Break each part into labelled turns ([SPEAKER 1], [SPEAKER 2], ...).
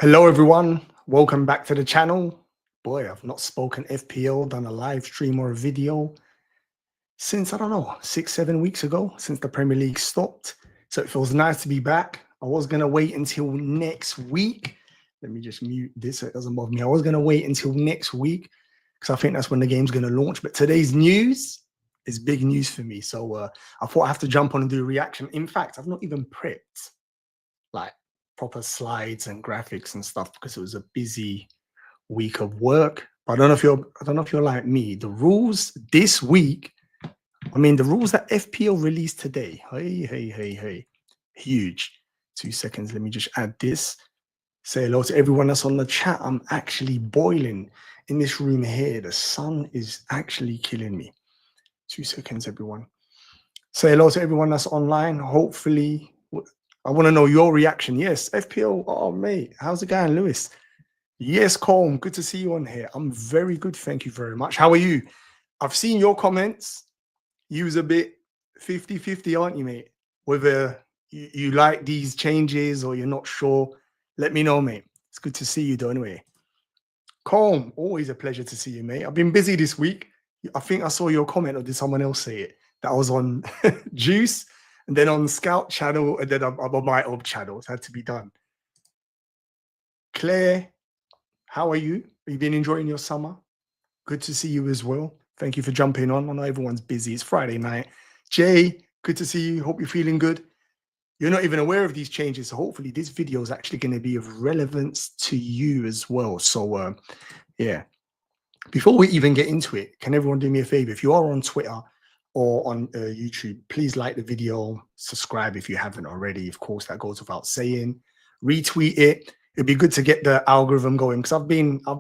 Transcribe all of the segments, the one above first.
[SPEAKER 1] Hello everyone, welcome back to the channel. Boy, I've not spoken FPL, done a live stream or a video since, I don't know, 6-7 weeks ago, since the Premier League stopped. So it feels nice to be back. I was going to wait until next week. Let me just mute this so it doesn't bother me. I was going to wait until next week because I think that's when the game's going to launch. But today's news is big news for me. So I thought I have to jump on and do a reaction. In fact, I've not even prepped like proper slides and graphics and stuff because it was a busy week of work. But I don't know if you're like me. The rules this week, I mean, the rules that FPL released today. Hey. Huge. 2 seconds. Let me just add this. Say hello to everyone that's on the chat. I'm actually boiling in this room here. The sun is actually killing me. 2 seconds, everyone. Say hello to everyone that's online. Hopefully, I want to know your reaction. Yes, FPL. Oh, mate. How's it going, Lewis? Yes, Colm. Good to see you on here. I'm very good. Thank you very much. How are you? I've seen your comments. You was a bit 50-50, aren't you, mate? Whether you like these changes or you're not sure, let me know, mate. It's good to see you, though, anyway. Colm, always a pleasure to see you, mate. I've been busy this week. I think I saw your comment, or did someone else say it? That I was on Juice, and then on Scout channel, and then I'm on my own channel. It had to be done. Claire, how are you? Have you been enjoying your summer? Good to see you as well. Thank you for jumping on. I know everyone's busy. It's Friday night. Jay, good to see you. Hope you're feeling good. You're not even aware of these changes, so hopefully this video is actually going to be of relevance to you as well. So, yeah. Before we even get into it, can everyone do me a favor? If you are on Twitter or on YouTube, please like the video, subscribe if you haven't already. Of course, that goes without saying. Retweet it. It'd be good to get the algorithm going because I've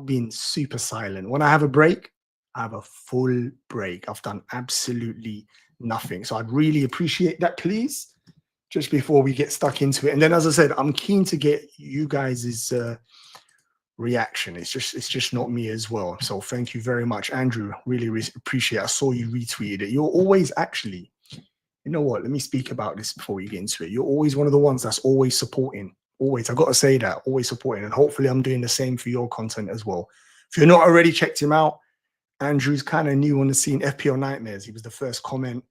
[SPEAKER 1] been super silent. When I have a break, I have a full break. I've done absolutely nothing. So I'd really appreciate that, please, just before we get stuck into it. And then, as I said, I'm keen to get you guys' reaction. It's just not me as well. So thank you very much, Andrew. Really appreciate it. I saw you retweeted it. You're always actually, you know what? Let me speak about this before we get into it. You're always one of the ones that's always supporting. Always, I've got to say that, always supporting. And hopefully I'm doing the same for your content as well. If you're not already checked him out, Andrew's kind of new on the scene. FPL Nightmares. He was the first comment.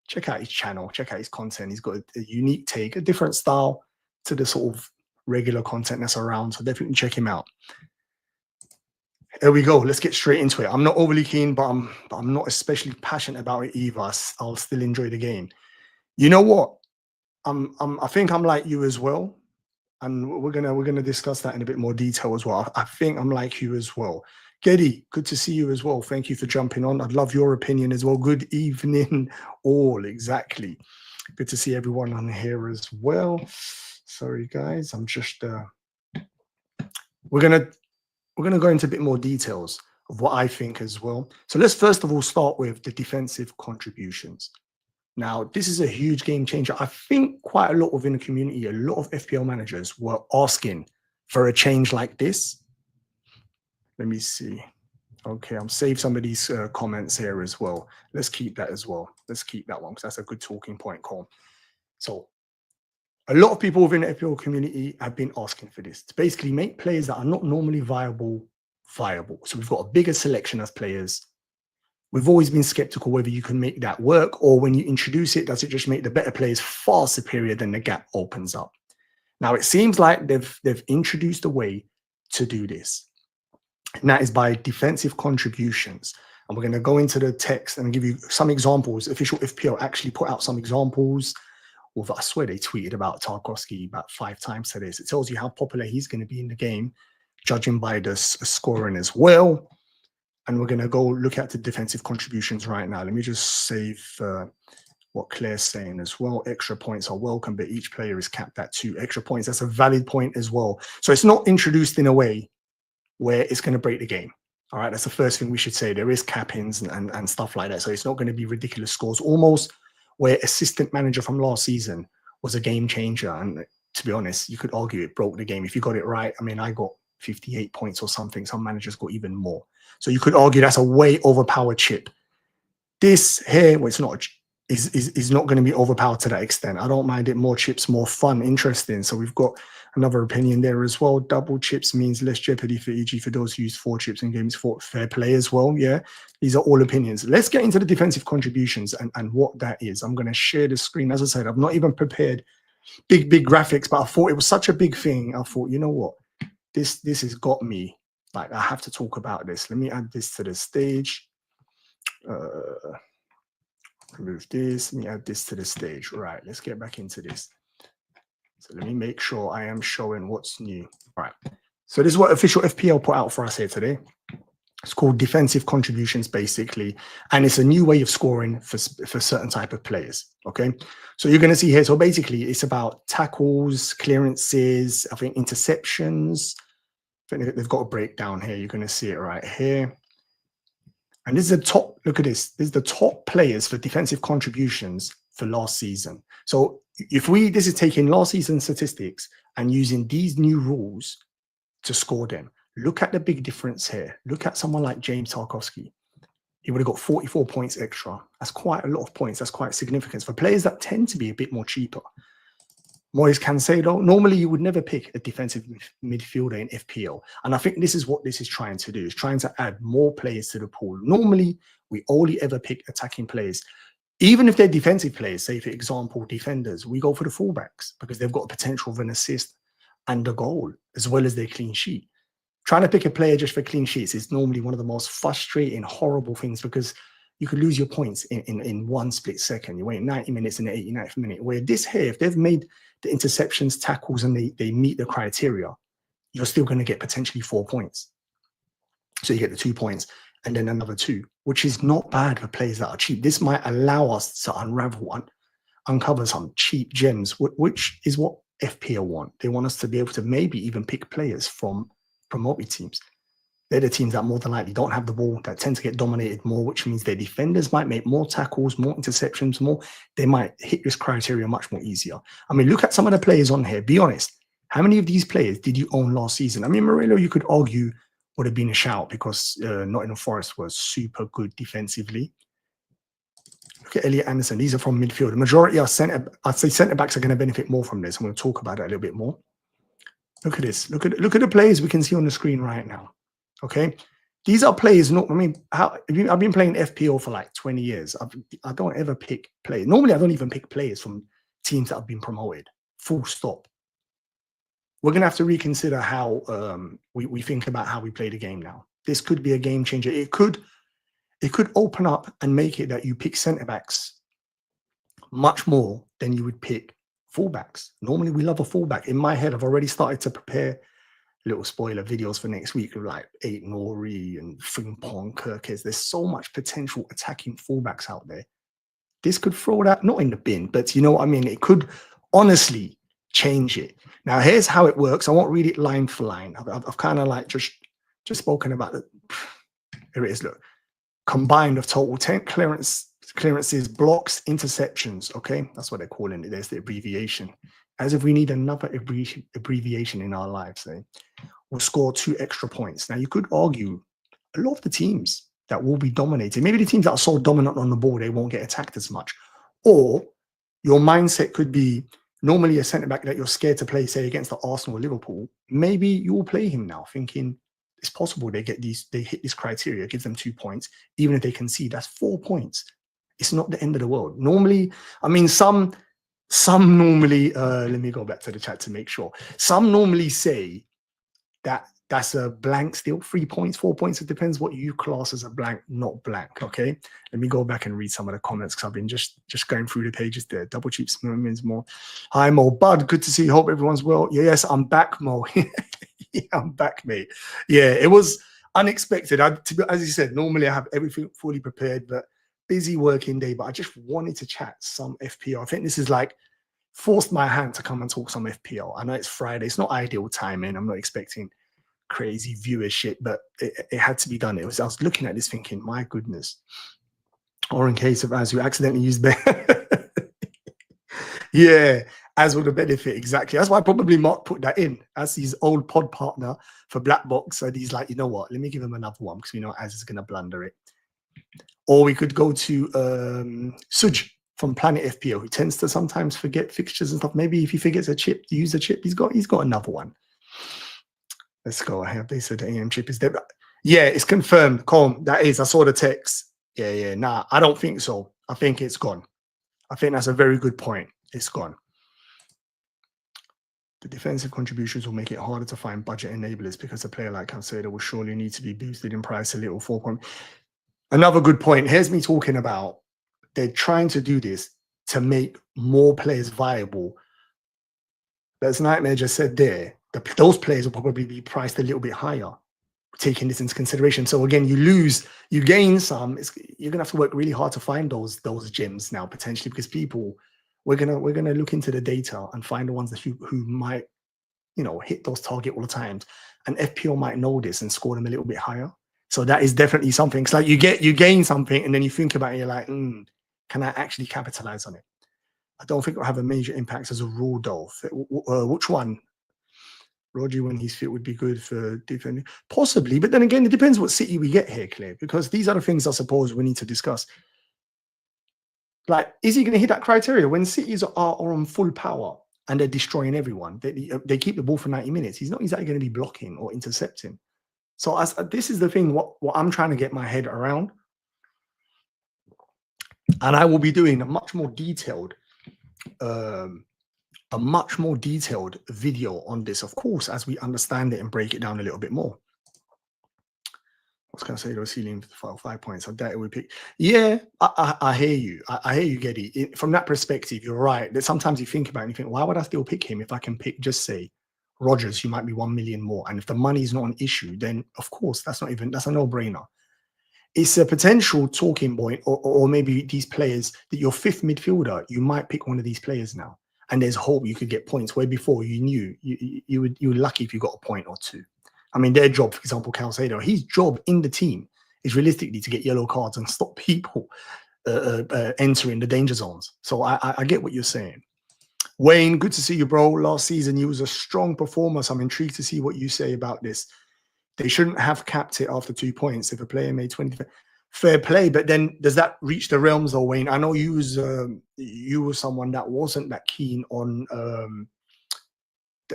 [SPEAKER 1] Check out his channel. Check out his content. He's got a unique take, a different style to the sort of regular content that's around. So definitely check him out. There we go. Let's get straight into it. I'm not overly keen, but I'm not especially passionate about it either. I'll still enjoy the game. You know what? I think I'm like you as well. And we're gonna discuss that in a bit more detail as well. I think I'm like you as well. Geddy, good to see you as well. Thank you for jumping on. I'd love your opinion as well. Good evening, all. Exactly. Good to see everyone on here as well. Sorry, guys. I'm just we're gonna go into a bit more details of what I think as well. So let's first of all start with the defensive contributions. Now, this is a huge game changer. I think quite a lot within the community, a lot of FPL managers were asking for a change like this. Let me see. Okay, I'm saved some of these comments here as well. Let's keep that as well. Let's keep that one because that's a good talking point, Colm. So a lot of people within the FPL community have been asking for this to basically make players that are not normally viable. So we've got a bigger selection of players. We've always been skeptical whether you can make that work, or when you introduce it, does it just make the better players far superior than the gap opens up? Now, it seems like they've introduced a way to do this, and that is by defensive contributions. And we're going to go into the text and give you some examples. Official FPL actually put out some examples. I swear they tweeted about Tarkowski about 5 times today. So it tells you how popular he's going to be in the game, judging by the scoring as well. And we're going to go look at the defensive contributions right now. Let me just save what Claire's saying as well. Extra points are welcome, but each player is capped at 2 extra points. That's a valid point as well. So it's not introduced in a way where it's going to break the game. All right, that's the first thing we should say. There is cappings and stuff like that. So it's not going to be ridiculous scores. Almost where assistant manager from last season was a game changer. And to be honest, you could argue it broke the game. If you got it right, I mean, I got 58 points or something. Some managers got even more. So you could argue that's a way overpowered chip. This here, well, it's not is not going to be overpowered to that extent. I don't mind it. More chips, more fun, interesting. So we've got another opinion there as well. Double chips means less jeopardy for EG for those who use 4 chips in games for fair play as well. Yeah, these are all opinions. Let's get into the defensive contributions and what that is. I'm going to share the screen. As I said, I've not even prepared big graphics, but I thought it was such a big thing. I thought, you know what, this has got me. Like, I have to talk about this. Let me add this to the stage. Remove this. Let me add this to the stage. Right, let's get back into this. So let me make sure I am showing what's new. Right. So this is what official FPL put out for us here today. It's called defensive contributions, basically. And it's a new way of scoring for certain type of players. Okay. So you're going to see here. So basically, it's about tackles, clearances, I think interceptions. I think they've got a breakdown here. You're going to see it right here. And this is the top, look at this. This is the top players for defensive contributions for last season. So if this is taking last season statistics and using these new rules to score them, look at the big difference here. Look at someone like James Tarkowski. He would have got 44 points extra. That's quite a lot of points. That's quite significant for players that tend to be a bit more cheaper. Moise Caicedo, normally you would never pick a defensive midfielder in FPL. And I think this is what this is trying to do, is trying to add more players to the pool. Normally, we only ever pick attacking players. Even if they're defensive players, say, for example, defenders, we go for the fullbacks because they've got a potential of an assist and a goal, as well as their clean sheet. Trying to pick a player just for clean sheets is normally one of the most frustrating, horrible things because you could lose your points in one split second. You wait 90 minutes in the 89th minute. Where this here, if they've made the interceptions, tackles, and they meet the criteria, you're still going to get potentially 4 points. So you get the 2 points and then another 2, which is not bad for players that are cheap. This might allow us to uncover some cheap gems, which is what FPL want. They want us to be able to maybe even pick players from promoted teams. They're the teams that more than likely don't have the ball, that tend to get dominated more, which means their defenders might make more tackles, more interceptions, more. They might hit this criteria much more easier. I mean, look at some of the players on here. Be honest. How many of these players did you own last season? I mean, Murillo, you could argue, would have been a shout because Nottingham Forest was super good defensively. Look at Elliot Anderson. These are from midfield. The majority are I'd say centre-backs are going to benefit more from this. I'm going to talk about that a little bit more. Look at this. Look at the players we can see on the screen right now. Okay, these are players. Not, I mean, I've been playing FPL for like 20 years. I don't ever pick players. Normally, I don't even pick players from teams that have been promoted. Full stop. We're gonna have to reconsider how we think about how we play the game now. This could be a game changer. It could open up and make it that you pick centre backs much more than you would pick fullbacks. Normally, we love a fullback. In my head, I've already started to prepare little spoiler videos for next week with like Nori and Frimpong, Kirkes. There's so much potential attacking fullbacks out there. This could throw that, not in the bin, but you know what I mean? It could honestly change it. Now, here's how it works. I won't read it line for line. I've kind of like just spoken about it. Here it is, look. Combined of total 10 clearances, blocks, interceptions. Okay, that's what they're calling it. There's the abbreviation. As if we need another abbreviation in our lives, will score 2 extra points. Now, you could argue a lot of the teams that will be dominated, maybe the teams that are so dominant on the ball, they won't get attacked as much. Or your mindset could be normally a centre-back that you're scared to play, say, against the Arsenal or Liverpool. Maybe you will play him now, thinking it's possible they hit this criteria, gives them 2 points, even if they concede, that's 4 points. It's not the end of the world. Normally, I mean, some normally, let me go back to the chat to make sure. Some normally say that that's a blank still, 3 points, 4 points. It depends what you class as a blank, not blank. Okay. Let me go back and read some of the comments because I've been just going through the pages there. Double cheap means more. Hi, Mo. Bud, good to see you. Hope everyone's well. Yes, I'm back, Mo. Yeah, I'm back, mate. Yeah, it was unexpected. As you said, normally I have everything fully prepared, but busy working day. But I just wanted to chat some FPL. I think this is like forced my hand to come and talk some FPL. I know it's Friday. It's not ideal timing. I'm not expecting crazy viewership, but it had to be done. I was looking at this thinking, my goodness. Or in case of as who accidentally used the yeah, as with the benefit, exactly. That's why probably Mark put that in as his old pod partner for Black Box. And he's like, you know what? Let me give him another one because we know Az is going to blunder it. Or we could go to Suj from Planet FPL who tends to sometimes forget fixtures and stuff. Maybe if he forgets a chip to use a chip, he's got another one. Let's go. I have they said the AM chip is there. Yeah, it's confirmed. Colm, that is. I saw the text. Yeah. Nah, I don't think so. I think it's gone. I think that's a very good point. It's gone. The defensive contributions will make it harder to find budget enablers because a player like Calcedo will surely need to be boosted in price a little. 4 point. Another good point. Here's me talking about they're trying to do this to make more players viable. As Nightmare just said there, those players will probably be priced a little bit higher, taking this into consideration. So again, you lose, you gain some. You're gonna have to work really hard to find those gems now potentially, because people, we're gonna look into the data and find the ones that who might, hit those target all the times, and FPL might know this and score them a little bit higher. So that is definitely something. It's like you gain something and then you think about it, you're like, can I actually capitalize on it? I don't think it'll have a major impact as a rule, though. Which one? Rodri, when he's fit, would be good for defending. Possibly, but then again, it depends what City we get here, Claire, because these are the things I suppose we need to discuss. Like, is he going to hit that criteria when Cities are on full power and they're destroying everyone? They keep the ball for 90 minutes. He's not exactly going to be blocking or intercepting. So this is the thing, what I'm trying to get my head around. And I will be doing a much more detailed video on this, of course, as we understand it and break it down a little bit more. What's going to say those ceiling for 5 points? I doubt it would pick. Yeah, I hear you. I hear you, Getty. From that perspective, you're right. That sometimes you think about it and you think, why would I still pick him if I can pick, just say, Rodgers, who might be 1 million more? And if the money is not an issue, then of course that's a no-brainer. It's a potential talking point, or maybe these players that your fifth midfielder, you might pick one of these players now, and there's hope you could get points where before you knew you were lucky if you got a point or two. I mean, their job, for example, Calcedo, his job in the team is realistically to get yellow cards and stop people entering the danger zones. So I get what you're saying. Wayne, good to see you, bro. Last season, you was a strong performer. So I'm intrigued to see what you say about this. They shouldn't have capped it after 2 points if a player made 20. Fair play, but then does that reach the realms of Wayne? I know you were someone that wasn't that keen on the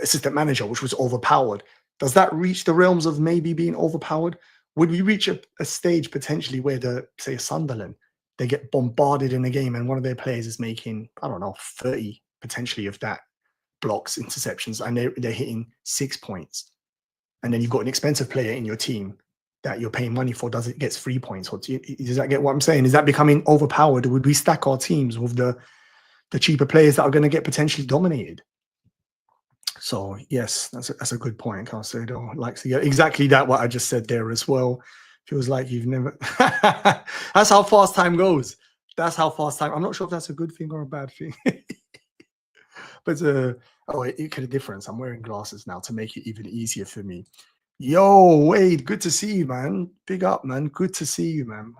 [SPEAKER 1] assistant manager, which was overpowered. Does that reach the realms of maybe being overpowered? Would we reach a stage potentially where say Sunderland, they get bombarded in a game and one of their players is making, I don't know, 30 potentially of that blocks, interceptions, and they're hitting 6 points. And then you've got an expensive player in your team that you're paying money for, gets 3 points. Does that get what I'm saying? Is that becoming overpowered? Would we stack our teams with the cheaper players that are going to get potentially dominated? So yes, that's a good point. Calcedo likes to get exactly that, what I just said there as well. Feels like you've never. That's how fast time goes. That's how fast time. I'm not sure if that's a good thing or a bad thing. But it could have difference. I'm wearing glasses now to make it even easier for me. Yo, Wade, good to see you, man. Big up, man. Good to see you, man.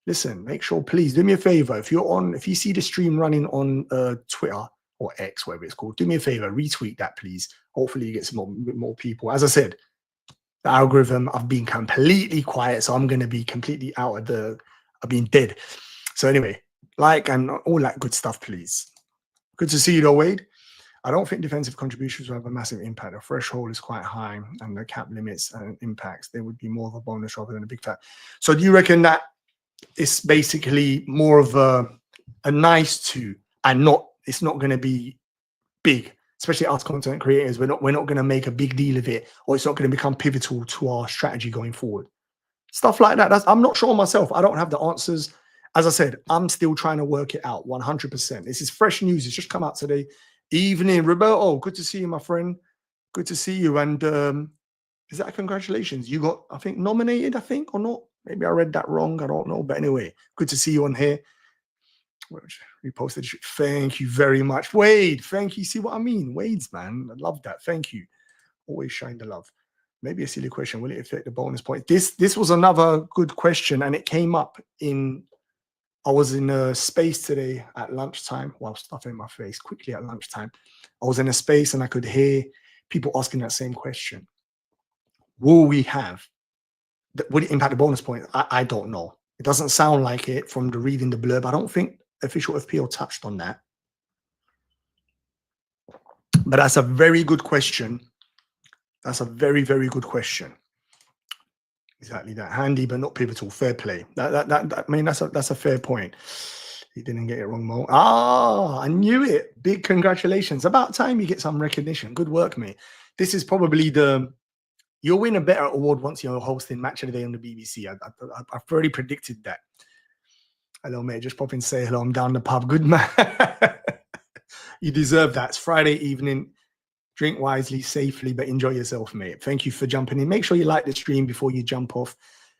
[SPEAKER 1] Listen, make sure, please do me a favor. If you see the stream running on Twitter or X, whatever it's called, do me a favor, retweet that, please. Hopefully you get some more people. As I said, the algorithm, I've been completely quiet, so I'm going to be completely out of I've been dead. So anyway, and all that good stuff, please. Good to see you though, Wade. I don't think defensive contributions will have a massive impact. The threshold is quite high, and the cap limits and impacts, there would be more of a bonus rather than a big fat. So do you reckon that it's basically more of a nice to, and it's not going to be big, especially us content creators. We're not going to make a big deal of it, or it's not going to become pivotal to our strategy going forward. Stuff like that. I'm not sure myself. I don't have the answers. As I said, I'm still trying to work it out 100%. This is fresh news. It's just come out today. Evening, Roberto. Good to see you, my friend. Good to see you. And is that a congratulations? You got, I think, nominated, or not? Maybe I read that wrong. I don't know. But anyway, good to see you on here. Reposted. Thank you very much. Wade, thank you. See what I mean? Wade's, man. I love that. Thank you. Always shine the love. Maybe a silly question. Will it affect the bonus point? This was another good question, and it came up I was in a space today at lunchtime. Well, stuffing my face quickly at lunchtime. I was in a space and I could hear people asking that same question. Will it impact the bonus point? I don't know. It doesn't sound like it from reading the blurb. I don't think official FPL touched on that. But that's a very good question. That's a very, very good question. Exactly that. Handy, but not pivotal. Fair play. I mean, that's a fair point. You didn't get it wrong, Mo. Ah, I knew it. Big congratulations. About time you get some recognition. Good work, mate. This is probably you'll win a better award once you're hosting Match of the Day on the BBC. I've already predicted that. Hello, mate. Just pop in, say hello. I'm down the pub. Good man. You deserve that. It's Friday evening. Drink wisely, safely, but enjoy yourself, mate. Thank you for jumping in. Make sure you like the stream before you jump off.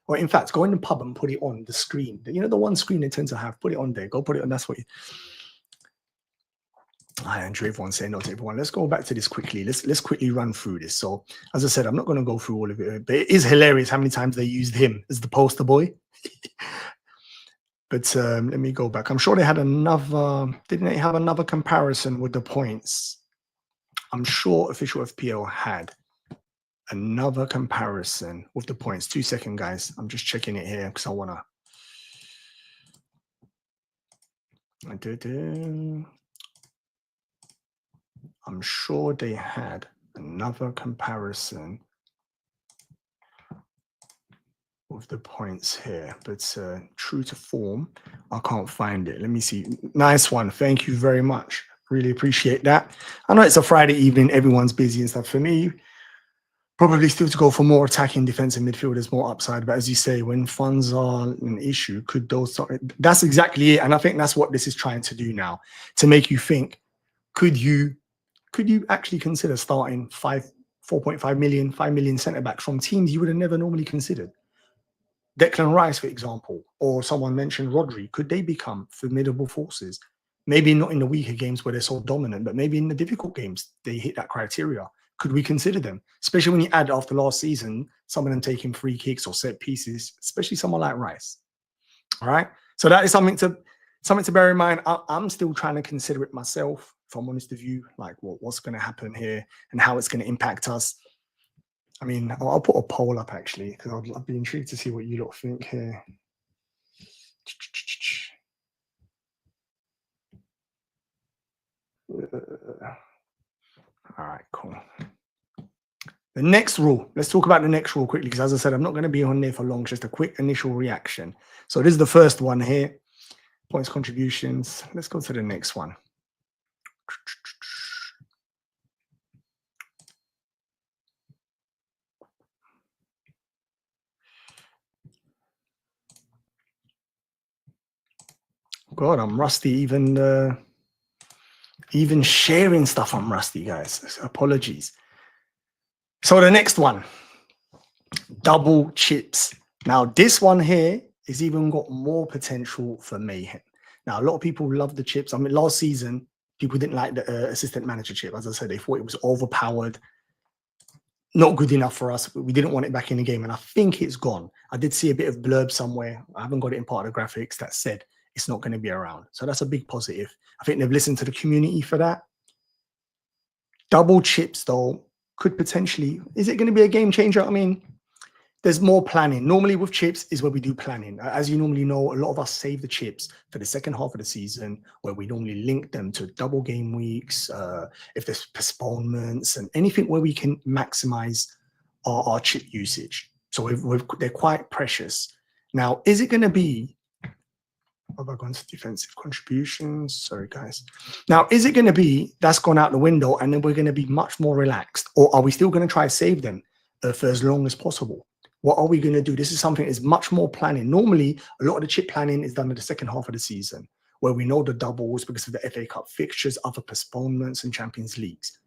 [SPEAKER 1] Or in fact, go in the pub and put it on the screen. You know, the one screen they tend to have. Put it on there. Go put it on. That's what you... Hi, Andrew. Everyone saying no to everyone. Let's go back to this quickly. Let's quickly run through this. So, as I said, I'm not going to go through all of it, but it is hilarious how many times they used him as the poster boy. But let me go back. I'm sure they had another... Didn't they have another comparison with the points? I'm sure official FPL had another comparison with the points. 2 seconds, guys. I'm just checking it here because I want to... I'm sure they had another comparison with the points here, but true to form, I can't find it. Let me see. Nice one. Thank you very much. Really appreciate that. I know it's a Friday evening. Everyone's busy and stuff. For me, probably still to go for more attacking defensive midfielders, more upside. But as you say, when funds are an issue, could those... That's exactly it. And I think that's what this is trying to do now, to make you think, could you actually consider starting 4.5 million, 5 million centre-backs from teams you would have never normally considered? Declan Rice, for example, or someone mentioned Rodri. Could they become formidable forces? Maybe not in the weaker games where they're so dominant, but maybe in the difficult games, they hit that criteria. Could we consider them? Especially when you add after last season, some of them taking free kicks or set pieces, especially someone like Rice. All right. So that is something to bear in mind. I'm still trying to consider it myself, if I'm honest with you, like what's going to happen here and how it's going to impact us. I mean, I'll put a poll up actually, because I'd be intrigued to see what you lot think here. All right, cool. The next rule. Let's talk about the next rule quickly, because as I said, I'm not going to be on there for long. Just a quick initial reaction. So this is the first one here. Points contributions. Let's go to the next one. God, I'm rusty. Even sharing stuff, I'm rusty, guys. Apologies. So the next one, double chips. Now this one here has even got more potential for mayhem. Now a lot of people love the chips. I mean, last season people didn't like the assistant manager chip. As I said, they thought it was overpowered, not good enough for us. We didn't want it back in the game, and I think it's gone. I did see a bit of blurb somewhere. I haven't got it in part of the graphics that said it's not going to be around. So that's a big positive. I think they've listened to the community for that. Double chips, though, could potentially... Is it going to be a game changer? I mean, there's more planning. Normally with chips is where we do planning. As you normally know, a lot of us save the chips for the second half of the season, where we normally link them to double game weeks, if there's postponements and anything where we can maximize our chip usage. So they're quite precious. Now, is it going to be... Have I gone to defensive contributions? Sorry, guys. Now, is it going to be that's gone out the window and then we're going to be much more relaxed? Or are we still going to try to save them for as long as possible? What are we going to do? This is something that is much more planning. Normally, a lot of the chip planning is done in the second half of the season, where we know the doubles because of the FA Cup fixtures, other postponements, and Champions Leagues.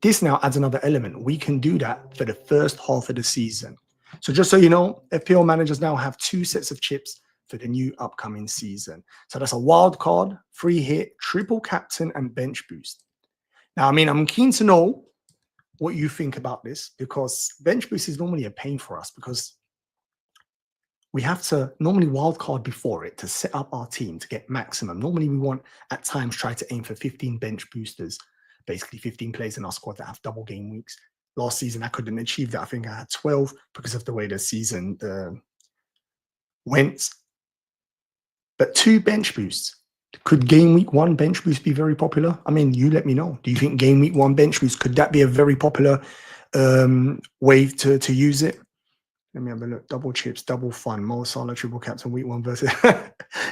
[SPEAKER 1] This now adds another element. We can do that for the first half of the season. So just so you know, FPL managers now have 2 sets of chips for the new upcoming season. So that's a wild card, free hit, triple captain, and bench boost. Now, I mean, I'm keen to know what you think about this, because bench boost is normally a pain for us because we have to normally wild card before it to set up our team to get maximum. Normally we want at times try to aim for 15 bench boosters, basically 15 players in our squad that have double game weeks. Last season I couldn't achieve that. I think I had 12 because of the way the season went. But 2 bench boosts. Could game week 1 bench boost be very popular? I mean, you let me know. Do you think game week 1 bench boost, could that be a very popular way to use it? Let me have a look. Double chips, double fun. Mo Salah, triple captain, week 1 versus.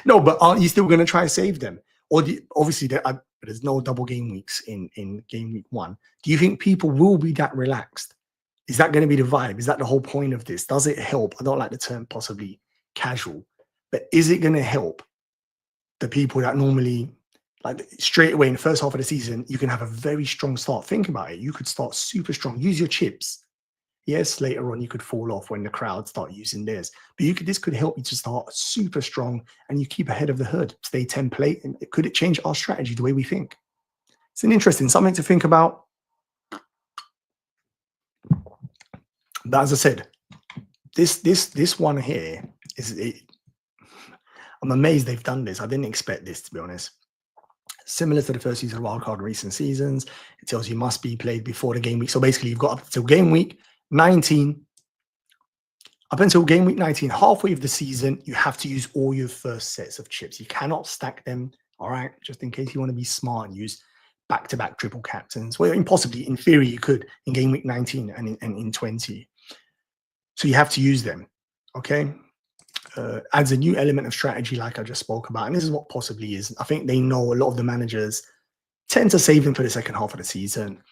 [SPEAKER 1] No, but aren't you still going to try to save them? Or obviously, there's no double game weeks in game week 1. Do you think people will be that relaxed? Is that going to be the vibe? Is that the whole point of this? Does it help? I don't like the term possibly casual, but is it going to help the people that normally, like straight away in the first half of the season, you can have a very strong start? Think about it. You could start super strong. Use your chips. Yes, later on you could fall off when the crowd start using theirs, but this could help you to start super strong and you keep ahead of the herd. Stay template, and could it change our strategy, the way we think? It's an interesting something to think about. But as I said, this one here I'm amazed they've done this. I didn't expect this, to be honest. Similar to the first season of wildcard in recent seasons, it tells you must be played before the game week. So basically, you've got up until game week 19. Up until game week 19, halfway of the season, you have to use all your first sets of chips. You cannot stack them, all right? Just in case you want to be smart and use back-to-back triple captains. Well, impossibly, in theory, you could in game week 19 and in 20. So you have to use them, okay? Adds a new element of strategy like I just spoke about. And this is what possibly is. I think they know a lot of the managers tend to save them for the second half of the season.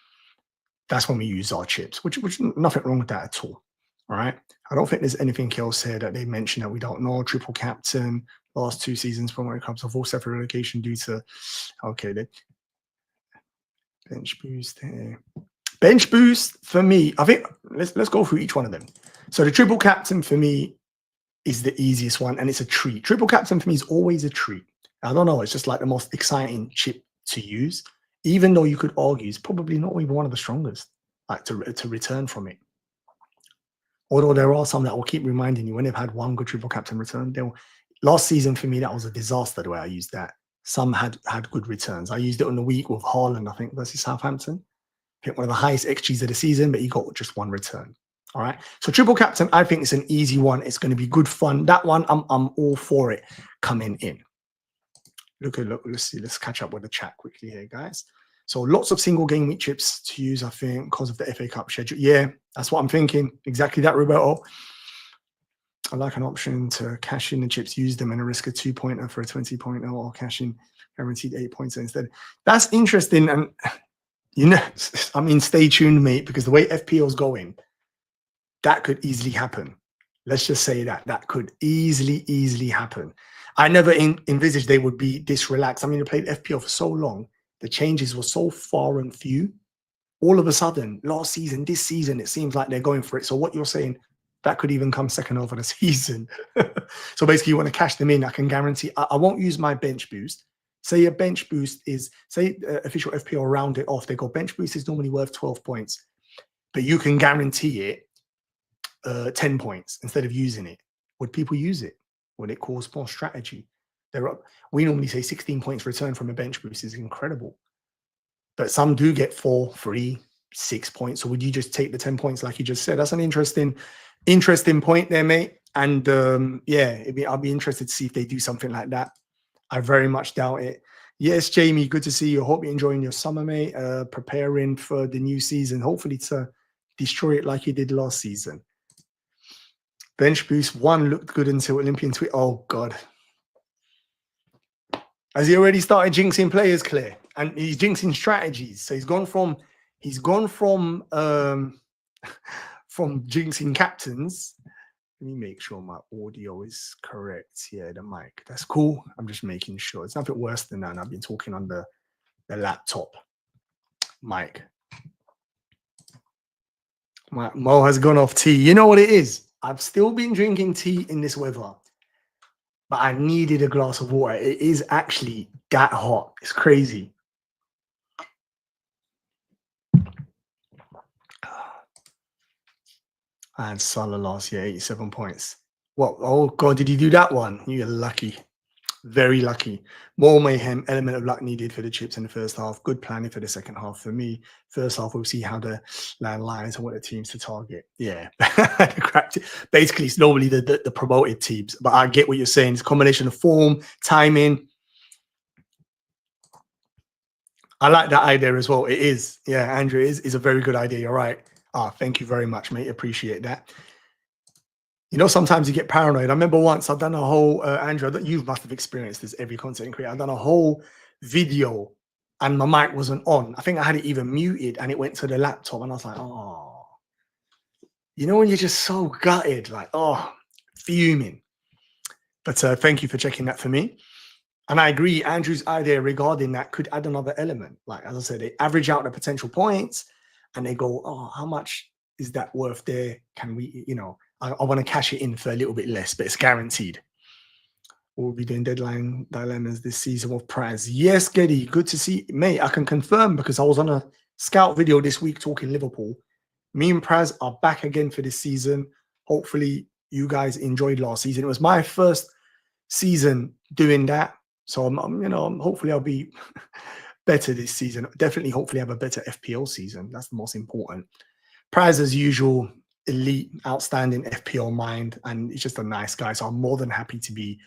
[SPEAKER 1] That's when we use our chips, which nothing wrong with that at all. All right. I don't think there's anything else here that they mentioned that we don't know. Triple captain, last 2 seasons from where it comes to full separate relegation due to, okay, the bench boost here. Bench boost for me, I think, let's go through each one of them. So the triple captain for me is the easiest one, and it's a treat. Triple captain for me is always a treat. I don't know, it's just like the most exciting chip to use, even though you could argue it's probably not even one of the strongest, like to return from it. Although there are some that will keep reminding you when they've had one good triple captain return. Last season for me, that was a disaster the way I used that. Some had good returns. I used it on the week with Haaland, I think, versus Southampton. I think one of the highest XGs of the season, but he got just 1 return. All right. So triple captain, I think it's an easy one. It's going to be good fun. That one, I'm all for it coming in. Look, let's see. Let's catch up with the chat quickly here, guys. So lots of single game week chips to use, I think, because of the FA Cup schedule. Yeah, that's what I'm thinking. Exactly that, Roberto. I like an option to cash in the chips, use them, and a risk a 2-pointer for a 20-pointer, or cash in guaranteed 8 points instead. That's interesting. And, you know, I mean, stay tuned, mate, because the way FPL is going, that could easily happen. Let's just say that could easily happen. I never envisaged they would be this relaxed. I mean, I played FPL for so long. The changes were so far and few. All of a sudden, last season, this season, it seems like they're going for it. So what you're saying, that could even come second half of the season. So basically, you want to cash them in. I can guarantee I won't use my bench boost. Say a bench boost is, say official FPL round it off. They go, bench boost is normally worth 12 points. But you can guarantee it 10 points instead of using it. Would people use it? Would it cause more strategy? We normally say 16 points return from a bench boost is incredible. But some do get 4, 3, 6 points. So would you just take the 10 points like you just said? That's an interesting point there, mate. And yeah, I'll be interested to see if they do something like that. I very much doubt it. Yes, Jamie, good to see you. Hope you're enjoying your summer, mate. Preparing for the new season, hopefully to destroy it like you did last season. Bench boost 1 looked good until Olympian tweet. Oh, God. Has he already started jinxing players, Claire? And he's jinxing strategies. So he's gone from jinxing captains. Let me make sure my audio is correct. Yeah, the mic. That's cool. I'm just making sure. It's nothing worse than that. And I've been talking on the laptop mic. Mo has gone off tea. You know what it is? I've still been drinking tea in this weather, but I needed a glass of water. It is actually that hot. It's crazy. I had Salah last year, 87 points. What? Oh, God, did you do that one? You're lucky. Very lucky. More mayhem, element of luck needed for the chips in the first half. Good planning for the second half for me. First half, we'll see how the land lies and what the teams to target. Yeah. Basically, it's normally the promoted teams. But I get what you're saying. It's a combination of form, timing. I like that idea as well. It is. Yeah, Andrew, is a very good idea. You're right. Thank you very much, mate. Appreciate that. You know, sometimes you get paranoid. I remember once I've done a whole, Andrew, you must have experienced this, every content creator. I've done a whole video and my mic wasn't on. I think I had it even muted and it went to the laptop and I was like, oh, you know, when you're just so gutted, like, oh, fuming. But thank you for checking that for me. And I agree, Andrew's idea regarding that could add another element. Like, as I said, they average out the potential points and they go, oh, how much is that worth there? Can we, you know, I want to cash it in for a little bit less, but it's guaranteed. We'll be doing deadline dilemmas this season with Praz. Yes, Geddy, good to see. Mate, I can confirm because I was on a scout video this week talking Liverpool. Me and Praz are back again for this season. Hopefully you guys enjoyed last season. It was my first season doing that. So I'm you know, hopefully I'll be better this season. Definitely, hopefully have a better FPL season. That's the most important. Praz, as usual, elite, outstanding FPL mind, and he's just a nice guy. So I'm more than happy to be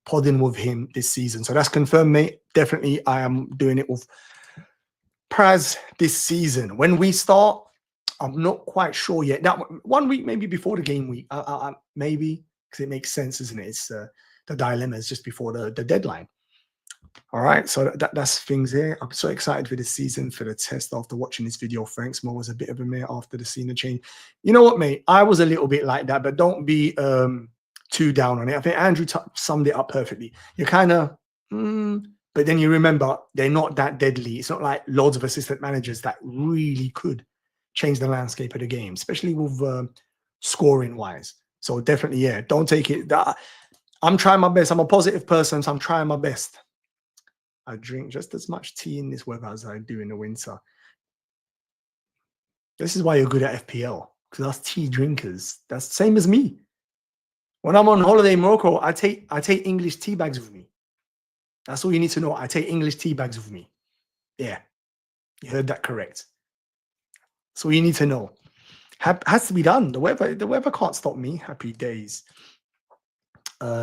[SPEAKER 1] podding with him this season. So that's confirmed, mate. Definitely, I am doing it with Praz this season. When we start, I'm not quite sure yet. Now, 1 week maybe before the game week, maybe, because it makes sense, isn't it? It's the dilemmas just before the deadline. All right, so that's things here. I'm so excited for this season, for the test after watching this video. Franks Mo was a bit of a mare after the scene change. You know what, mate? I was a little bit like that, but don't be too down on it. I think Andrew summed it up perfectly. You're kind of, but then you remember they're not that deadly. It's not like loads of assistant managers that really could change the landscape of the game, especially with scoring wise. So definitely, yeah, don't take it. I'm trying my best. I'm a positive person, so I'm trying my best. I drink just as much tea in this weather as I do in the winter. This is why you're good at FPL, because us tea drinkers, that's the same as me. When I'm on holiday in Morocco, I take English tea bags with me. That's all you need to know. I take English tea bags with me. Yeah, you heard that correct. That's all you need to know. Has to be done. The weather can't stop me. Happy days.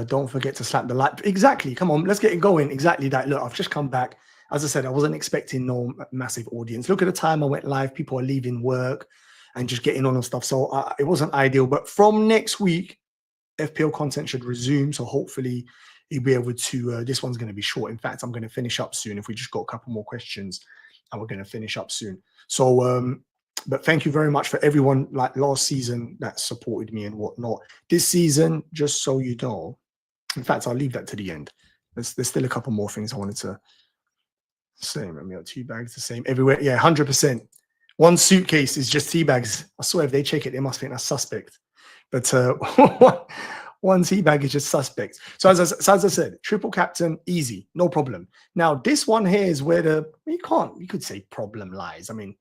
[SPEAKER 1] Don't forget to slap the like. Exactly. Come on, let's get it going. Exactly that. Look, I've just come back. As I said, I wasn't expecting no massive audience. Look at the time I went live. People are leaving work and just getting on and stuff. So it wasn't ideal. But from next week, FPL content should resume. So hopefully you'll be able to, this one's going to be short. In fact, I'm going to finish up soon. If we just got a couple more questions, and we're going to finish up soon. So, but thank you very much for everyone like last season that supported me and whatnot. This season, just so you know, in fact, I'll leave that to the end. There's still a couple more things I wanted to say. I mean, 2 bags the same everywhere. Yeah, 100%. One suitcase is just tea bags. I swear if they check it, they must think that's suspect. But one tea bag is just suspect. So as I said, triple captain, easy, no problem. Now, this one here is where you could say problem lies. I mean,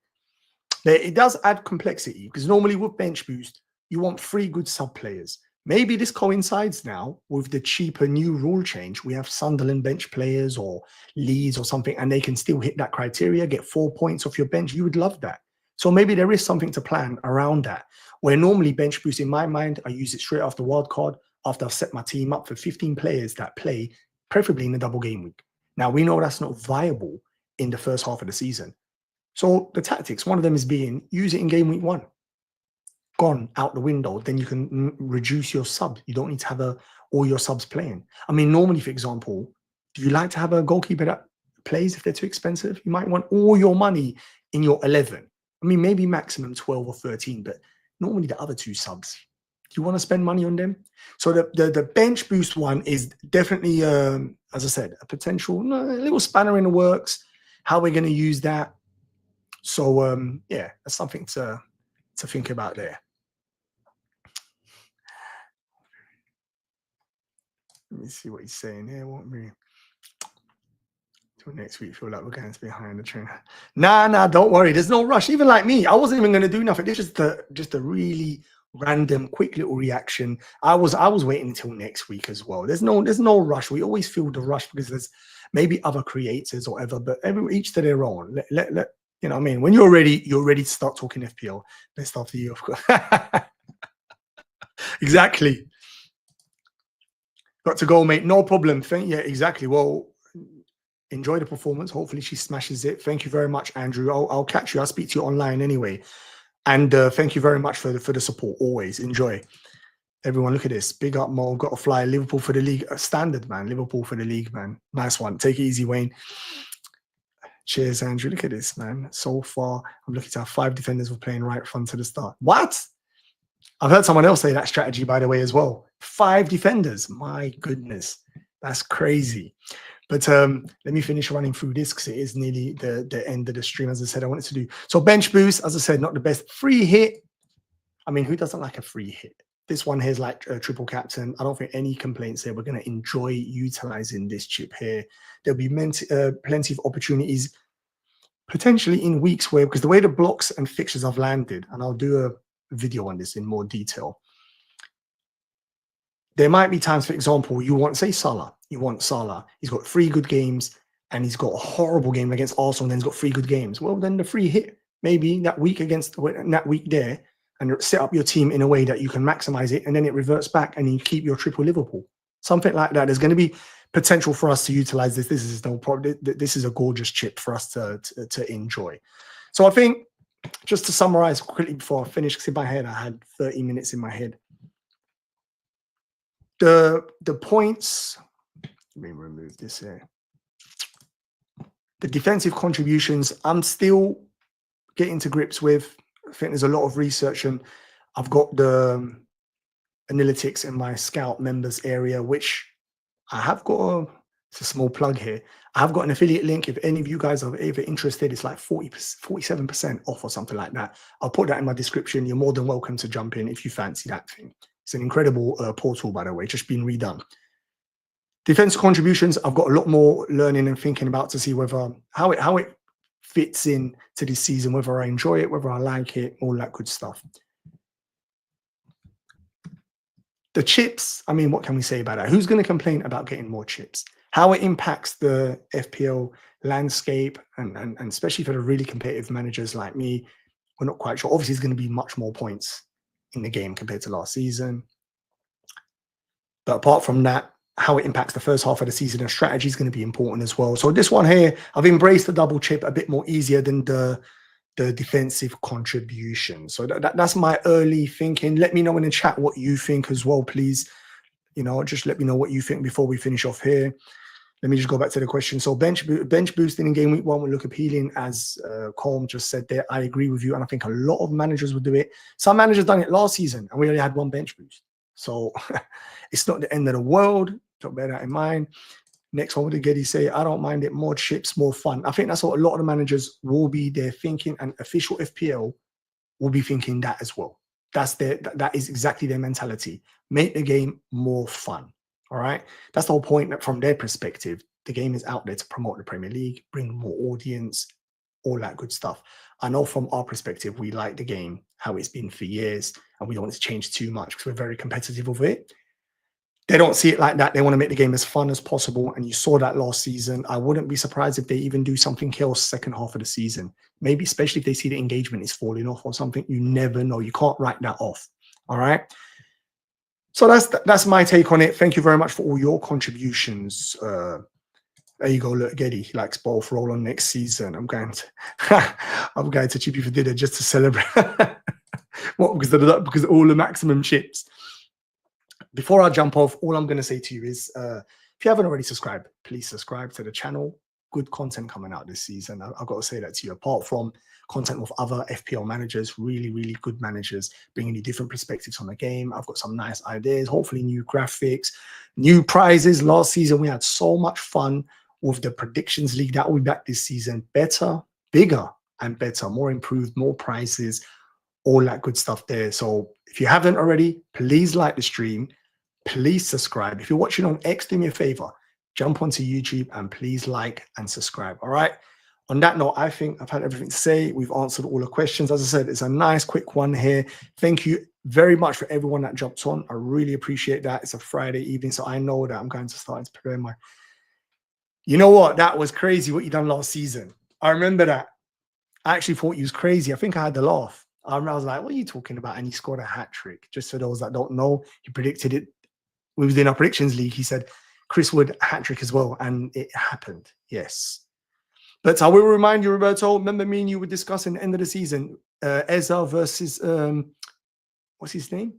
[SPEAKER 1] it does add complexity because normally with bench boost, you want 3 good sub players. Maybe this coincides now with the cheaper new rule change. We have Sunderland bench players or Leeds or something, and they can still hit that criteria, get 4 points off your bench. You would love that. So maybe there is something to plan around that. Where normally bench boost, in my mind, I use it straight after wildcard, after I've set my team up for 15 players that play, preferably in a double game week. Now, we know that's not viable in the first half of the season. So the tactics, one of them is being, use it in game week 1. Gone out the window, then you can reduce your sub. You don't need to have all your subs playing. I mean, normally, for example, do you like to have a goalkeeper that plays if they're too expensive? You might want all your money in your 11. I mean, maybe maximum 12 or 13, but normally the other 2 subs, do you want to spend money on them? So the bench boost one is definitely, as I said, a potential, a little spanner in the works, how we're going to use that. So, yeah, that's something to think about there. Let me see what he's saying here. Won't we? Till next week, feel like we're going to be behind the train. Nah, don't worry. There's no rush. Even like me, I wasn't even going to do nothing. This is just a really random, quick little reaction. I was waiting until next week as well. There's no rush. We always feel the rush because there's maybe other creators or whatever, but each to their own. Let you know what I mean? When you're ready to start talking FPL. Best after you, of course. Exactly. Got to go, mate. No problem. Yeah, exactly. Well, enjoy the performance. Hopefully she smashes it. Thank you very much, Andrew. I'll catch you. I'll speak to you online anyway. And thank you very much for the support. Always enjoy. Everyone, look at this. Big up, Mo. Got to fly. Liverpool for the league. Standard, man. Liverpool for the league, man. Nice one. Take it easy, Wayne. Cheers, Andrew. Look at this, man. So far, I'm looking to have 5 defenders were playing right front to the start. What? I've heard someone else say that strategy, by the way, as well. 5 defenders. My goodness. That's crazy. But let me finish running through this because it is nearly the end of the stream, as I said I wanted to do. So bench boost, as I said, not the best. Free hit. I mean, who doesn't like a free hit? This one here is like a triple captain. I don't think any complaints here. We're going to enjoy utilizing this chip here. There'll be plenty of opportunities, potentially in weeks where, because the way the blocks and fixtures have landed, and I'll do a video on this in more detail. There might be times, for example, you want, say, Salah. You want Salah. He's got 3 good games, and he's got a horrible game against Arsenal, and then he's got 3 good games. Well, then the free hit, maybe that week there, and set up your team in a way that you can maximize it, and then it reverts back, and you keep your triple Liverpool. Something like that. There's going to be potential for us to utilize this. This is no problem. This is a gorgeous chip for us to enjoy. So I think, just to summarize quickly before I finish, because in my head I had 30 minutes in my head. The points, let me remove this here. The defensive contributions, I'm still getting to grips with. I think there's a lot of research, and I've got the analytics in my Scout members area, which I have got it's a small plug here. I have got an affiliate link. If any of you guys are ever interested, it's like 47% off or something like that. I'll put that in my description. You're more than welcome to jump in if you fancy that thing. It's an incredible portal, by the way, just been redone. Defense contributions, I've got a lot more learning and thinking about to see whether how it fits in to this season, whether I enjoy it, whether I like it, all that good stuff. The chips, I mean, what can we say about that? Who's going to complain about getting more chips? How it impacts the FPL landscape, and especially for the really competitive managers like me, we're not quite sure. Obviously, it's going to be much more points in the game compared to last season. But apart from that, how it impacts the first half of the season and strategy is going to be important as well. So this one here, I've embraced the double chip a bit more easier than the defensive contribution. So that's my early thinking. Let me know in the chat what you think as well, please. You know, just let me know what you think before we finish off here. Let me just go back to the question. So bench boosting in game week 1 will look appealing, as Colm just said there. I agree with you, and I think a lot of managers will do it. Some managers done it last season, and we only had 1 bench boost. So it's not the end of the world. Don't bear that in mind. Next one, what did Getty say? I don't mind it. More chips, more fun. I think that's what a lot of the managers will be there thinking, and official FPL will be thinking that as well. That is exactly their mentality. Make the game more fun. All right. That's the whole point. That from their perspective, the game is out there to promote the Premier League, bring more audience, all that good stuff. I know from our perspective, we like the game, how it's been for years, and we don't want it to change too much because we're very competitive with it. They don't see it like that. They want to make the game as fun as possible. And you saw that last season. I wouldn't be surprised if they even do something else second half of the season. Maybe especially if they see the engagement is falling off or something. You never know. You can't write that off. All right. So that's my take on it. Thank you very much for all your contributions. There you go. Look, Getty likes both. Roll on next season. I'm going to Chippy for dinner just to celebrate. What? Because all the maximum chips. Before I jump off, all I'm going to say to you is, if you haven't already subscribed, please subscribe to the channel. Good content coming out this season. I've got to say that to you. Apart from content with other FPL managers, really, really good managers, bringing you different perspectives on the game. I've got some nice ideas, hopefully new graphics, new prizes. Last season, we had so much fun with the predictions league. That will be back this season. Better, bigger, and better. More improved, more prizes, all that good stuff there. So if you haven't already, please like the stream. Please subscribe. If you're watching on X, do me a favor. Jump onto YouTube and please like and subscribe. All right. on that note, I think I've had everything to say. We've answered all the questions. As I said, it's a nice quick one here. Thank you very much for everyone that jumped on. I really appreciate that. It's a Friday evening, so I know that I'm going to start to prepare my... You know what? That was crazy what you done last season. I remember that. I actually thought you was crazy. I think I had the laugh. I was like, what are you talking about? And he scored a hat trick. Just for those that don't know, he predicted it. We was in our predictions league. He said Chris Wood hat trick as well. And it happened. Yes. But I will remind you, Roberto, remember me and you were discussing the end of the season, Eza versus, what's his name?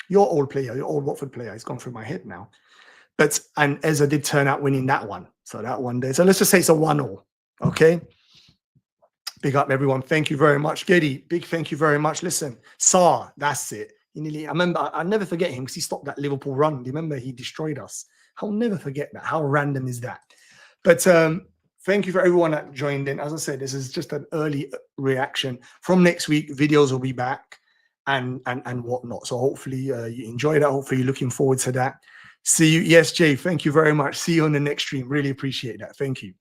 [SPEAKER 1] Your old player, your old Watford player. It's gone through my head now. And Eza did turn out winning that one. So that one there. So let's just say it's a 1-1. Okay. Big up, everyone. Thank you very much. Geddy, big thank you very much. Listen, Saar, that's it. I remember, I'll never forget him because he stopped that Liverpool run. Do you remember he destroyed us? I'll never forget that. How random is that? But thank you for everyone that joined in. As I said, this is just an early reaction. From next week, videos will be back and whatnot. So hopefully you enjoy that. Hopefully you're looking forward to that. See you. Yes, Jay, thank you very much. See you on the next stream. Really appreciate that. Thank you.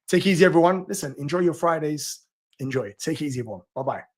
[SPEAKER 1] Take it easy, everyone. Listen, enjoy your Fridays. Enjoy. Take it easy, everyone. Bye-bye.